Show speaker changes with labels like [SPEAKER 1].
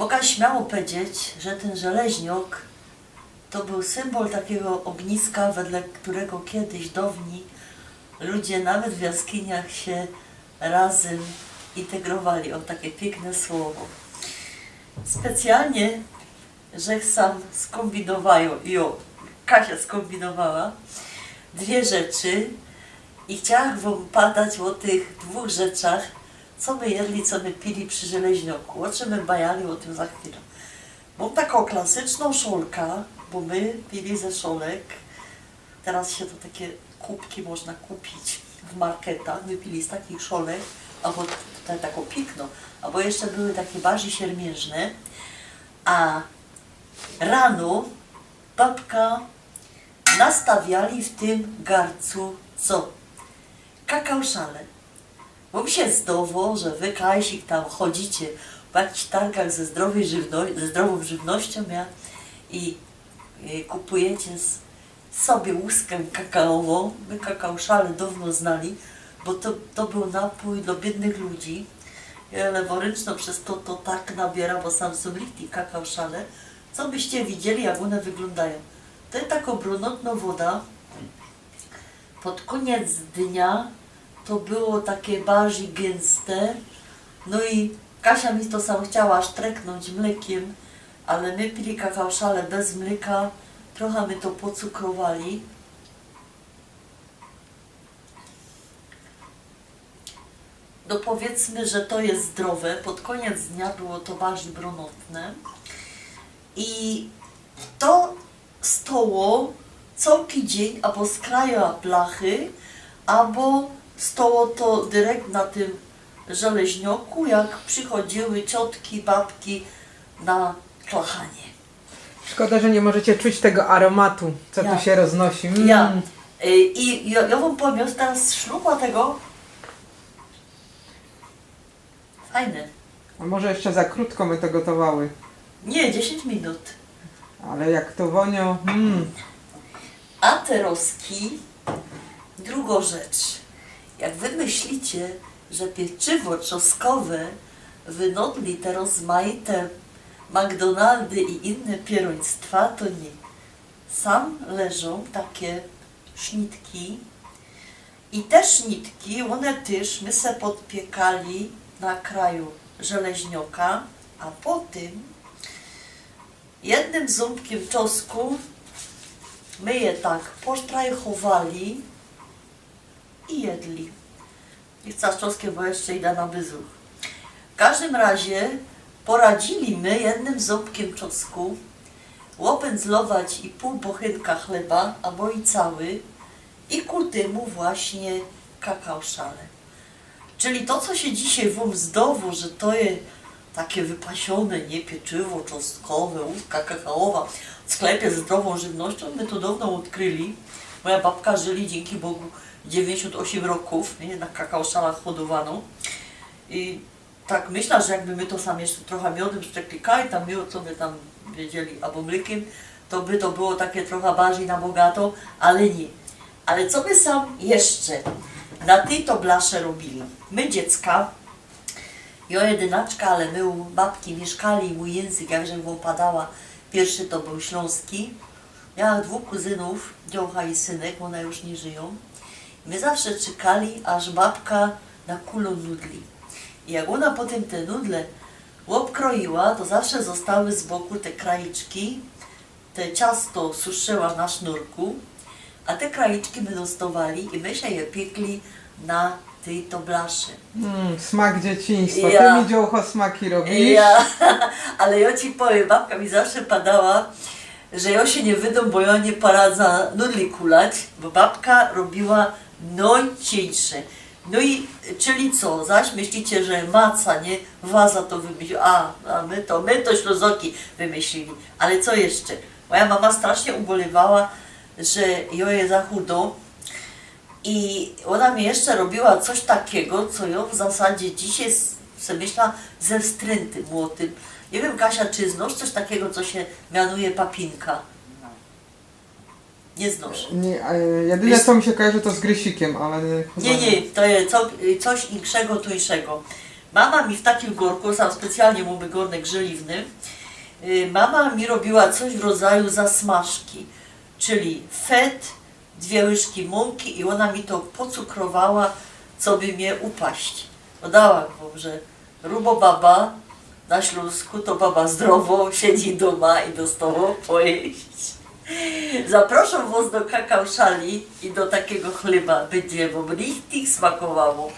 [SPEAKER 1] Mogę śmiało powiedzieć, że ten żeleźniok to był symbol takiego ogniska, wedle którego kiedyś dawni ludzie nawet w jaskiniach się razem integrowali. O, takie piękne słowo. Specjalnie, że sam skombinowają, Kasia skombinowała dwie rzeczy i chciałam wam padać o tych dwóch rzeczach, co my jedli, co my pili przy żeleźnioku. O czym my bajali, o tym za chwilę. Mam taką klasyczną szolkę, bo my pili ze szolek. Teraz się to takie kubki można kupić w marketach. My pili z takich szolek, albo tutaj taką piękną, albo jeszcze były takie bardziej siermiężne. A rano babka nastawiali w tym garcu co? Kakao szale. Bo mi się zdawało, że wy, Kajsik, tam chodzicie po jakichś targach ze zdrową żywnością i kupujecie sobie łuskę kakaową. My kakao szale dawno znali, bo to był napój dla biednych ludzi. Leworęczno przez to tak nabiera, bo sam są lichty kakao szale. Co byście widzieli, jak one wyglądają? To jest taka brunatna woda. Pod koniec dnia to było takie bardziej gęste. No i Kasia mi to sam chciała sztreknąć mlekiem, ale my pili kakao szale bez mleka. Trochę my to pocukrowali. No powiedzmy, że to jest zdrowe. Pod koniec dnia było to bardziej brunatne. I to stało całki dzień, albo z kraju blachy, albo stało to dyrekt na tym żeleźnioku, jak przychodziły ciotki, babki na klachanie.
[SPEAKER 2] Szkoda, że nie możecie czuć tego aromatu, co tu się roznosi.
[SPEAKER 1] Ja wam powiem, teraz szlupa tego. Fajne.
[SPEAKER 2] A może jeszcze za krótko my to gotowały.
[SPEAKER 1] Nie, 10 minut.
[SPEAKER 2] Ale jak to wonio.
[SPEAKER 1] A teroski, druga rzecz. Jak wy myślicie, że pieczywo czosnkowe wynodli te rozmaite McDonaldy i inne pieroństwa, to nie. Sam leżą takie sznitki i te sznitki, one też my se podpiekali na kraju żeleźnioka, a potem jednym ząbkiem czosnku my je tak posztrajchowali i jedli. I chcę z czosnkiem, bo jeszcze idę na wyzuch. W każdym razie poradzili my jednym ząbkiem czosnku łopędzlować i pół bochynka chleba, albo i cały, i ku temu właśnie kakao szale. Czyli to, co się dzisiaj wam zdało, że to jest takie wypasione, nie, pieczywo czosnkowe, łódka kakaowa w sklepie ze zdrową żywnością, my to dawno odkryli. Moja babka żyli, dzięki Bogu, 98 roków, nie, na kakao szalach hodowano. I tak myślę, że jakby my to sam jeszcze trochę miodem szczeklikali, tam miód, co by tam wiedzieli, albo mlekiem, to by to było takie trochę bardziej na bogato, ale nie. Ale co by sam jeszcze na tej to blasze robili? My dziecka, ja jedynaczka, ale my u babki mieszkali, mój język, jakże wam padała, pierwszy to był śląski. Miałam dwóch kuzynów, dziołcha i synek, one już nie żyją. My zawsze czekali, aż babka nakulą nudli. I jak ona potem te nudle obkroiła, to zawsze zostały z boku te kraiczki, te ciasto suszyła na sznurku, a te kraiczki my dostawali i my się je piekli na tej to blaszy.
[SPEAKER 2] Smak dzieciństwa.
[SPEAKER 1] Ja.
[SPEAKER 2] Ty mi dziołcho smaki robisz.
[SPEAKER 1] Ja, ale ja ci powiem, babka mi zawsze padała, że ja się nie wydą, bo ja nie poradzę nudli kulać, bo babka robiła najcieńsze. No i, czyli co, zaś myślicie, że maca, nie, waza to wymyśliła, a my to Ślązoki wymyślili. Ale co jeszcze? Moja mama strasznie ubolewała, że ja je za chudo i ona mi jeszcze robiła coś takiego, co ja w zasadzie dzisiaj sobie myślała ze wstrętym młotym. Nie wiem, Kasia, czy znasz coś takiego, co się mianuje papinka? Nie znasz.
[SPEAKER 2] Nie, jedyne co mi się kojarzy to z grysikiem, ale...
[SPEAKER 1] Nie, to jest coś inszego, tuńszego. Mama mi w takim gorku, sam specjalnie mamy gornek żeliwny, mama mi robiła coś w rodzaju zasmażki, czyli fet, 2 łyżki mąki i ona mi to pocukrowała, co by mnie upaść. Dodała, że rubo baba na Śląsku to baba zdrowo, siedzi doma i dostało pojeść. Zapraszam was do kakao szali i do takiego chleba, będzie wam richtig smakowało.